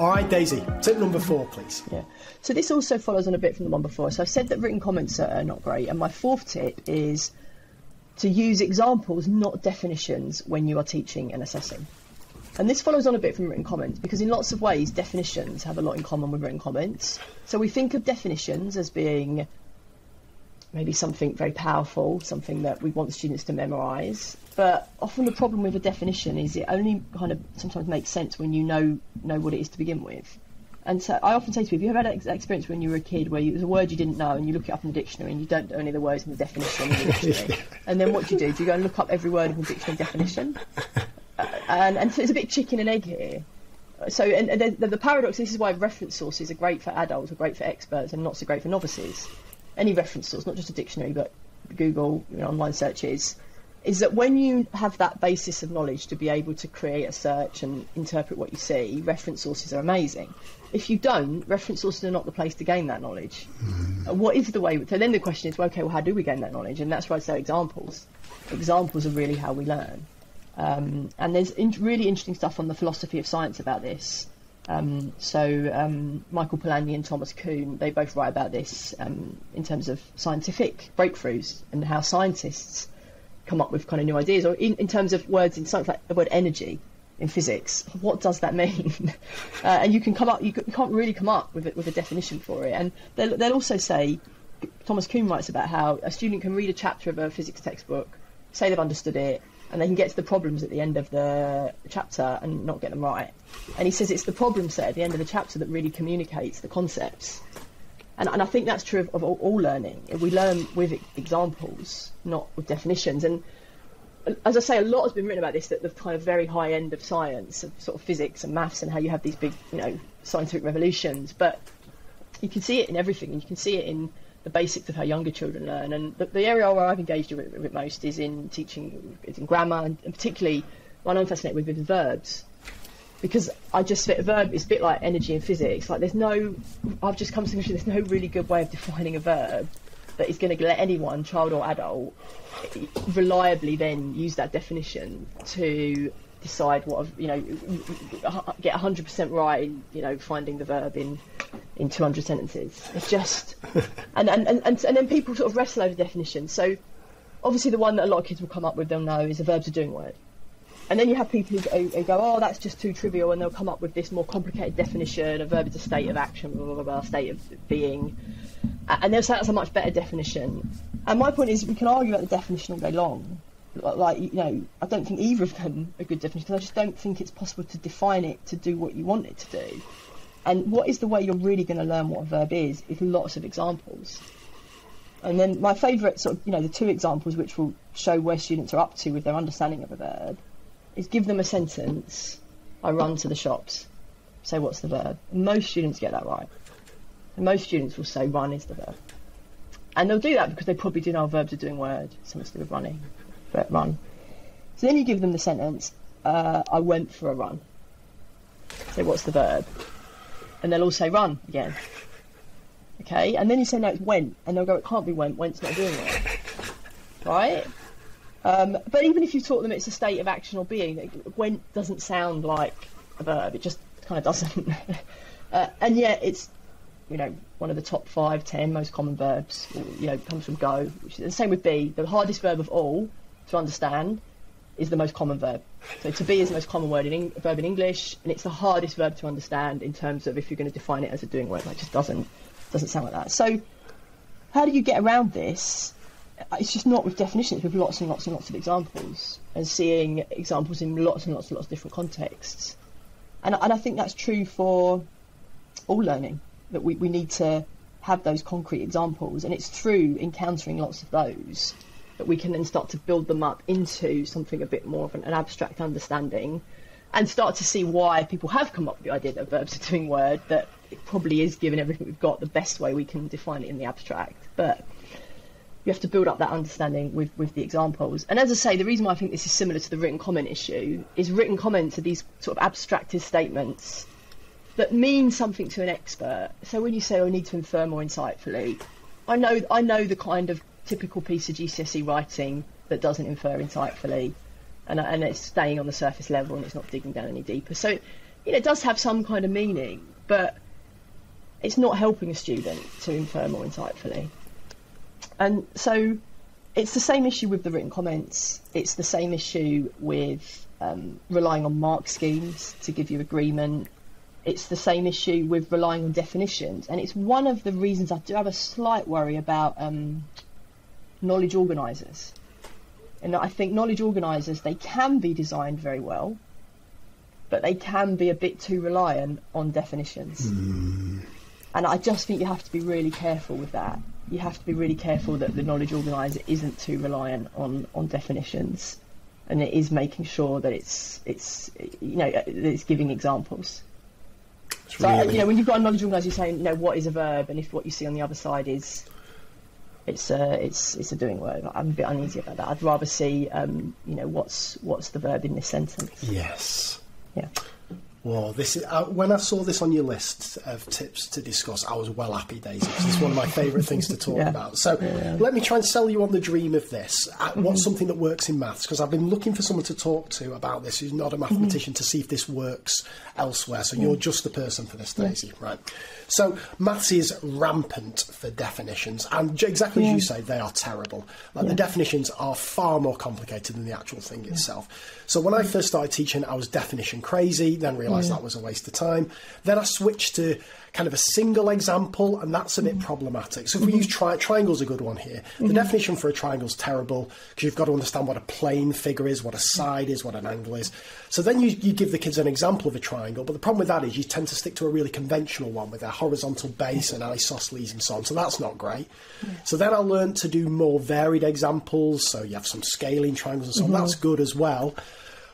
All right, Daisy, tip number 4, please. Yeah. So this also follows on a bit from the one before. So I've said that written comments are not great, and my 4th tip is to use examples, not definitions, when you are teaching and assessing. And this follows on a bit from written comments, because in lots of ways definitions have a lot in common with written comments. So we think of definitions as being maybe something very powerful, something that we want students to memorise. But often the problem with a definition is it only kind of sometimes makes sense when you know what it is to begin with. And so I often say to people, have you ever had that experience when you were a kid where it was a word you didn't know and you look it up in the dictionary and you don't know any of the words in the definition in the dictionary? And then what do? Do you go and look up every word in the dictionary definition? And so it's a bit chicken and egg here. So and the paradox, this is why reference sources are great for adults, are great for experts, and not so great for novices. Any reference source, not just a dictionary, but Google, online searches, is that when you have that basis of knowledge to be able to create a search and interpret what you see, reference sources are amazing. If you don't, reference sources are not the place to gain that knowledge. What is the way? So then the question is, well, okay, well, how do we gain that knowledge? And that's why I say examples. Examples are really how we learn. And there's really interesting stuff on the philosophy of science about this. Michael Polanyi and Thomas Kuhn, they both write about this in terms of scientific breakthroughs and how scientists come up with kind of new ideas, or in terms of words in science, like the word energy in physics. What does that mean? And you can't really come up with a definition for it. And they'll also say, Thomas Kuhn writes about how a student can read a chapter of a physics textbook, say they've understood it, and they can get to the problems at the end of the chapter and not get them right. And he says it's the problem set at the end of the chapter that really communicates the concepts. And I think that's true of all learning. We learn with examples, not with definitions. And as I say, a lot has been written about this, that the kind of very high end of science, of sort of physics and maths, and how you have these big, scientific revolutions. But you can see it in everything, and you can see it in the basics of how younger children learn. And the area where I've engaged with it most is in teaching, is in grammar, and particularly one I'm fascinated with verbs. Because I just fit a verb, it's a bit like energy in physics. Like I've just come to the conclusion there's no really good way of defining a verb that is going to let anyone, child or adult, reliably then use that definition to decide what, get 100% right in, finding the verb in 200 sentences. It's just, and then people sort of wrestle over definitions. So obviously the one that a lot of kids will come up with, they'll know, is a verb's a doing word. And then you have people who go, oh, that's just too trivial, and they'll come up with this more complicated definition. A verb is a state of action, blah, blah, blah, blah, state of being. And they'll say that's a much better definition. And my point is, we can argue about the definition all day long. I don't think either of them are good definitions, because I just don't think it's possible to define it to do what you want it to do. And what is the way you're really going to learn what a verb is lots of examples. And then my favourite sort of, the 2 examples which will show where students are up to with their understanding of a verb is give them a sentence, I run to the shops, say what's the verb. And most students get that right. And most students will say run is the verb. And they'll do that because they probably do know verbs are doing word, something to do with running, run. So then you give them the sentence, I went for a run. Say what's the verb? And they'll all say run again. Okay, and then you say no, it's went, and they'll go, it can't be went's not doing it. Right? But even if you taught them it's a state of action or being, went doesn't sound like a verb, it just kind of doesn't. And yet it's, one of the top 5, 10 most common verbs, comes from go, which is the same with be. The hardest verb of all to understand is the most common verb. So to be is the most common verb in English, and it's the hardest verb to understand in terms of if you're going to define it as a doing word. It just doesn't sound like that. So how do you get around this? It's just not with definitions, with lots and lots and lots of examples, and seeing examples in lots and lots and lots of different contexts. And I think that's true for all learning, that we need to have those concrete examples, and it's through encountering lots of those that we can then start to build them up into something a bit more of an abstract understanding, and start to see why people have come up with the idea that verbs are doing word, that it probably is, given everything we've got, the best way we can define it in the abstract. But you have to build up that understanding with the examples. And as I say, the reason why I think this is similar to the written comment issue is written comments are these sort of abstracted statements that mean something to an expert. So when you say, I need to infer more insightfully, I know the kind of typical piece of GCSE writing that doesn't infer insightfully, and it's staying on the surface level and it's not digging down any deeper. So it does have some kind of meaning, but it's not helping a student to infer more insightfully. And so it's the same issue with the written comments. It's the same issue with relying on mark schemes to give you agreement. It's the same issue with relying on definitions. And it's one of the reasons I do have a slight worry about knowledge organisers. And I think knowledge organisers, they can be designed very well, but they can be a bit too reliant on definitions. And I just think you have to be really careful with that. You have to be really careful that the knowledge organiser isn't too reliant on definitions, and it is making sure that it's that it's giving examples. So Really? when you've got a knowledge organiser, you're saying, what is a verb, and if what you see on the other side is it's a doing word, I'm a bit uneasy about that. I'd rather see what's the verb in this sentence. Yes. Yeah. Well, this is when I saw this on your list of tips to discuss, I was well happy, Daisy, because it's one of my favourite things to talk about. So let me try and sell you on the dream of this. What's something that works in maths? Because I've been looking for someone to talk to about this who's not a mathematician to see if this works elsewhere. So you're just the person for this, Daisy, right? So maths is rampant for definitions, and exactly as you say, they are terrible. The definitions are far more complicated than the actual thing itself. So when I first started teaching, I was definition crazy, then realised that was a waste of time. Then I switched to kind of a single example, and that's a bit problematic. So if we use triangle's a good one here. The definition for a triangle is terrible, because you've got to understand what a plane figure is, what a side is, what an angle is. So then you give the kids an example of a triangle, but the problem with that is you tend to stick to a really conventional one with a horizontal base and isosceles and so on, so that's not great. So then I learned to do more varied examples, so you have some scaling triangles and so on, that's good as well.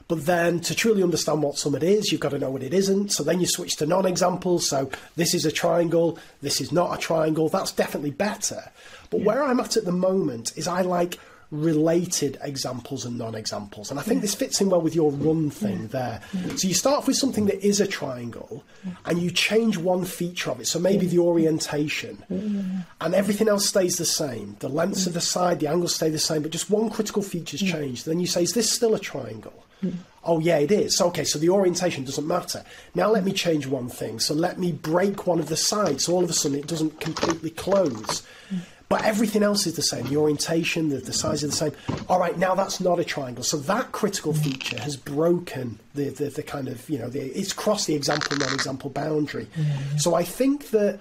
But then to truly understand what something is, you've got to know what it isn't. So then you switch to non-examples. So this is a triangle, this is not a triangle. That's definitely better. But where I'm at the moment is I like related examples and non-examples. And I think this fits in well with your run thing there. So you start off with something that is a triangle and you change one feature of it. So maybe the orientation and everything else stays the same. The lengths of the side, the angles stay the same, but just one critical feature's changed. Then you say, is this still a triangle? Oh, yeah, it is. Okay, so the orientation doesn't matter. Now let me change one thing. So let me break one of the sides. So all of a sudden it doesn't completely close. But everything else is the same. The orientation, the size are the same. All right, now that's not a triangle. So that critical feature has broken the kind of, it's crossed the example, non-example boundary. So I think that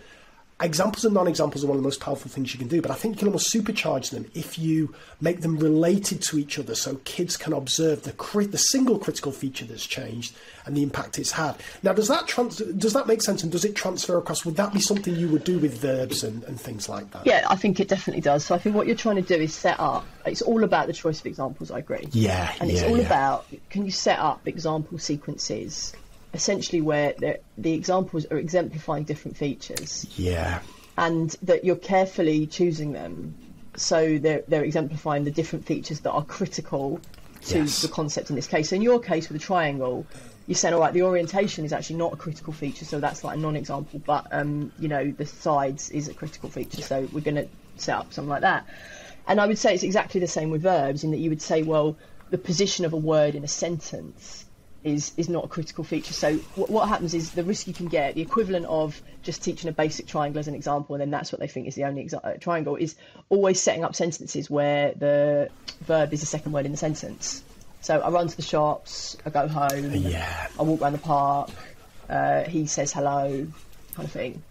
examples and non-examples are one of the most powerful things you can do, but I think you can almost supercharge them if you make them related to each other so kids can observe the single critical feature that's changed and the impact it's had. Now, does that make sense, and does it transfer across? Would that be something you would do with verbs and things like that? Yeah, I think it definitely does. So I think what you're trying to do is set up, it's all about the choice of examples, I agree. Yeah, and it's all about, can you set up example sequences essentially where the examples are exemplifying different features. Yeah. And that you're carefully choosing them so they're exemplifying the different features that are critical to the concept in this case. So in your case with a triangle, you're saying, all right, the orientation is actually not a critical feature, so that's like a non-example, but the sides is a critical feature, so we're going to set up something like that. And I would say it's exactly the same with verbs, in that you would say, well, the position of a word in a sentence is not a critical feature. So what happens is the risk you can get, the equivalent of just teaching a basic triangle as an example, and then that's what they think is the only triangle, is always setting up sentences where the verb is the second word in the sentence. So I run to the shops, I go home, I walk around the park, he says hello, kind of thing.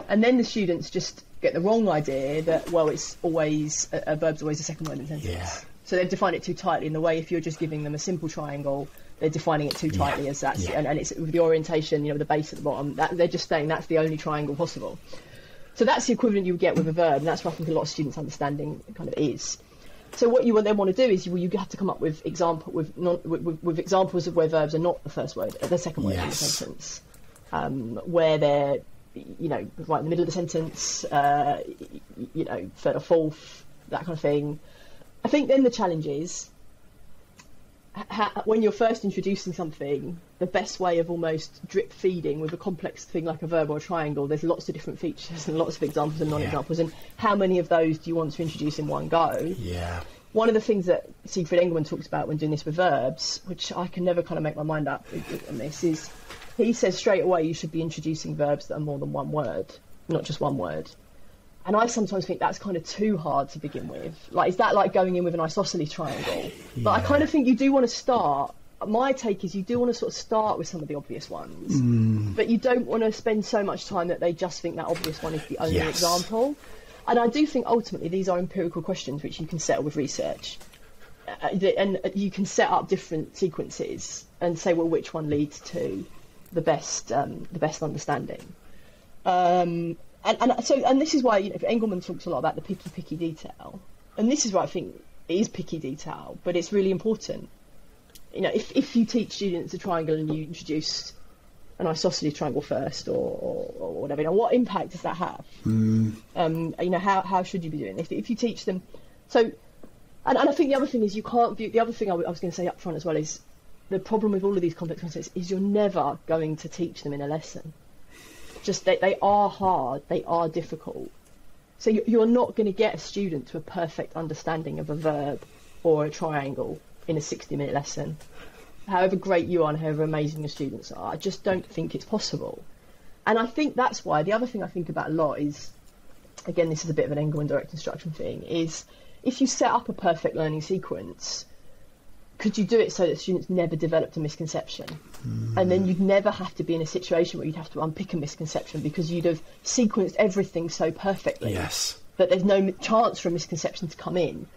And then the students just get the wrong idea that, well, it's always, a verb's always the second word in the sentence. Yeah. So they've defined it too tightly in the way if you're just giving them a simple triangle, they're defining it too tightly as that, and it's with the orientation, the base at the bottom, that they're just saying that's the only triangle possible. So that's the equivalent you would get with a verb, and that's what I think a lot of students' understanding kind of is. So what you then want to do is you have to come up with examples of where verbs are not the first word, the second word in the sentence, where they're right in the middle of the sentence, third or fourth, that kind of thing. I think then the challenge is, when you're first introducing something, the best way of almost drip feeding with a complex thing like a verb or a triangle, there's lots of different features and lots of examples and non-examples, and how many of those do you want to introduce in one go? Yeah. One of the things that Siegfried Engelmann talks about when doing this with verbs, which I can never kind of make my mind up on this, is he says straight away you should be introducing verbs that are more than one word, not just one word. And I sometimes think that's kind of too hard to begin with. Like, is that like going in with an isosceles triangle? Yeah. But I kind of think you do want to start. My take is you do want to sort of start with some of the obvious ones, but you don't want to spend so much time that they just think that obvious one is the only example. And I do think ultimately these are empirical questions which you can settle with research. And you can set up different sequences and say, well, which one leads to the best understanding. And this is why, Engelman talks a lot about the picky detail, and this is why I think it is picky detail, but it's really important. If you teach students a triangle and you introduce an isosceles triangle first, or whatever, what impact does that have? How should you be doing it? If you teach them, so, and I think the other thing is you can't view. The other thing I was going to say up front as well is the problem with all of these complex concepts is you're never going to teach them in a lesson. Just they are hard, they are difficult. So you're not going to get a student to a perfect understanding of a verb or a triangle in a 60-minute lesson. However great you are and however amazing your students are, I just don't think it's possible. And I think that's why the other thing I think about a lot is, again, this is a bit of an Engelman direct instruction thing, is if you set up a perfect learning sequence, could you do it so that students never developed a misconception? And then you'd never have to be in a situation where you'd have to unpick a misconception because you'd have sequenced everything so perfectly that there's no chance for a misconception to come in.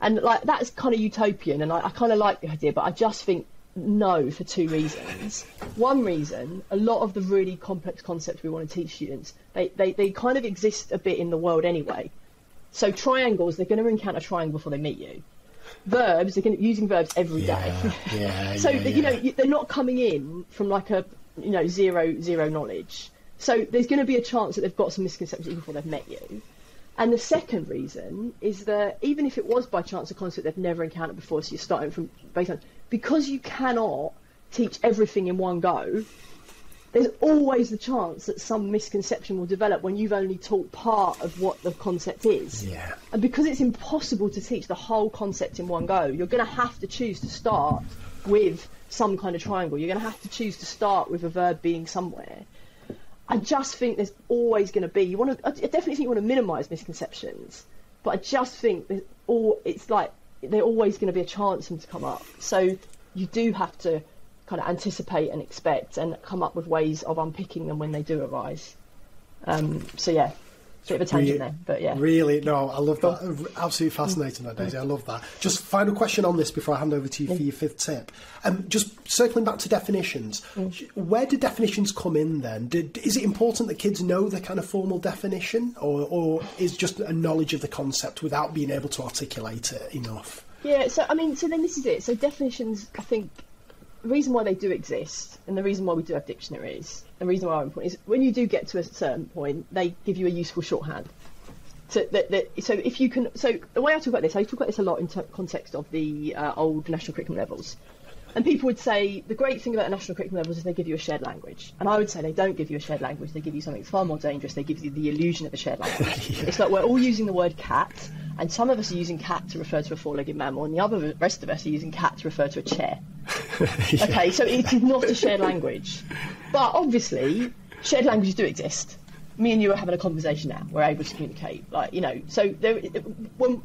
And like that's kind of utopian, and I kind of like the idea, but I just think no, for two reasons. One reason, a lot of the really complex concepts we want to teach students, they kind of exist a bit in the world anyway. So triangles, they're going to encounter a triangle before they meet you. Verbs, they're using verbs every day. They're not coming in from like a zero knowledge. So there's going to be a chance that they've got some misconceptions before they've met you. And the second reason is that even if it was by chance a concept they've never encountered before, so you're starting from baseline, because you cannot teach everything in one go, there's always the chance that some misconception will develop when you've only taught part of what the concept is. Yeah. And because it's impossible to teach the whole concept in one go, you're going to have to choose to start with some kind of triangle. You're going to have to choose to start with a verb being somewhere. I just think there's always going to be, I definitely think you want to minimise misconceptions, but I just think they're always going to be a chance for them to come up. So you do have to kind of anticipate and expect and come up with ways of unpicking them when they do arise. Bit of a tangent there, but yeah. Really, no, I love that. Absolutely fascinating, that, Daisy. I love that. Just final question on this before I hand over to you for your fifth tip. Just circling back to definitions, where do definitions come in then? Is it important that kids know the kind of formal definition, or is just a knowledge of the concept without being able to articulate it enough? Yeah, so then this is it. So definitions, I think, the reason why they do exist and the reason why we do have dictionaries and the reason why I'm important is when you do get to a certain point, they give you a useful shorthand. So if you can, so the way I talk about this a lot in context of the old national curriculum levels. And people would say the great thing about the national curriculum levels is they give you a shared language. And I would say they don't give you a shared language, they give you something far more dangerous. They give you the illusion of a shared language. It's like we're all using the word cat, and some of us are using cat to refer to a four-legged mammal, and the rest of us are using cat to refer to a chair. Okay, so it's not a shared language. But obviously, shared languages do exist. Me and you are having a conversation now. We're able to communicate. So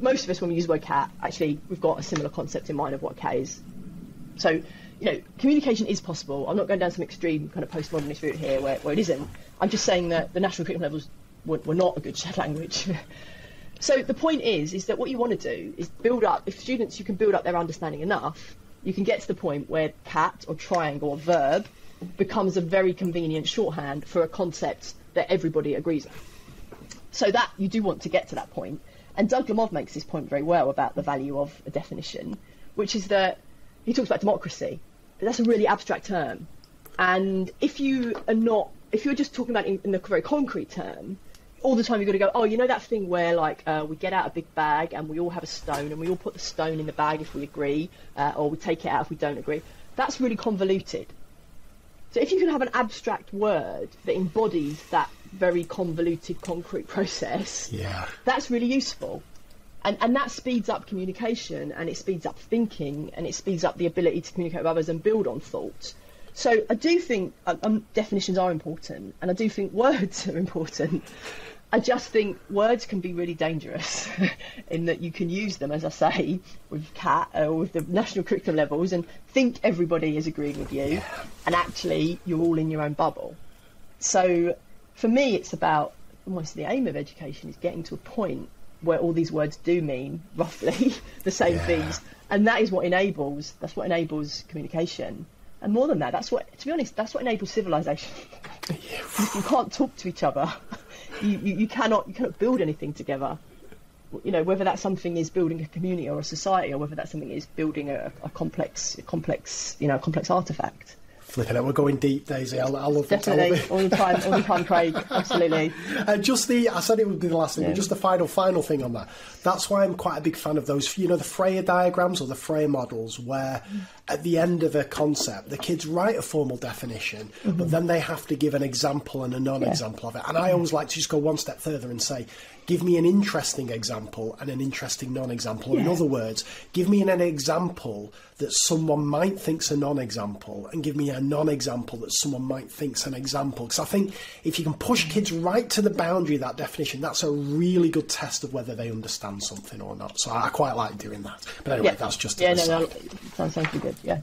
most of us, when we use the word cat, actually, we've got a similar concept in mind of what a cat is. So, communication is possible. I'm not going down some extreme kind of postmodernist route here where it isn't. I'm just saying that the national curriculum levels were not a good shared language. So the point is that what you want to do is build up, if students, you can build up their understanding enough, you can get to the point where cat or triangle or verb becomes a very convenient shorthand for a concept that everybody agrees on. So that you do want to get to that point. And Doug Lemov makes this point very well about the value of a definition, which is that he talks about democracy. But that's a really abstract term. And if you're just talking about it in a very concrete term, all the time you've got to go, oh, that thing where we get out a big bag and we all have a stone and we all put the stone in the bag if we agree, or we take it out if we don't agree. That's really convoluted. So if you can have an abstract word that embodies that very convoluted concrete process, that's really useful. And that speeds up communication, and it speeds up thinking, and it speeds up the ability to communicate with others and build on thought. So I do think definitions are important, and I do think words are important. I just think words can be really dangerous in that you can use them, as I say, with CAT or with the national curriculum levels and think everybody is agreeing with you, and actually you're all in your own bubble. So for me, it's about almost the aim of education is getting to a point where all these words do mean roughly the same things, and that's what enables communication. And more than that, that's what enables civilization. If you can't talk to each other, you cannot build anything together. You know, whether that something is building a community or a society, or whether that something is building a complex artifact. Flipping it, we're going deep, Daisy. I love it. Definitely, all the time, Craig. Absolutely. And I said it would be the last thing, but just the final thing on that. That's why I'm quite a big fan of those, the Freya diagrams or the Freya models, where at the end of a concept, the kids write a formal definition, but then they have to give an example and a non-example of it. And I always like to just go one step further and say, give me an interesting example and an interesting non-example. Or in other words, give me an example that someone might think's a non-example, and give me a non-example that someone might think's an example. Because I think if you can push kids right to the boundary of that definition, that's a really good test of whether they understand something or not. So I quite like doing that. But anyway, that's just sounds good. Yeah.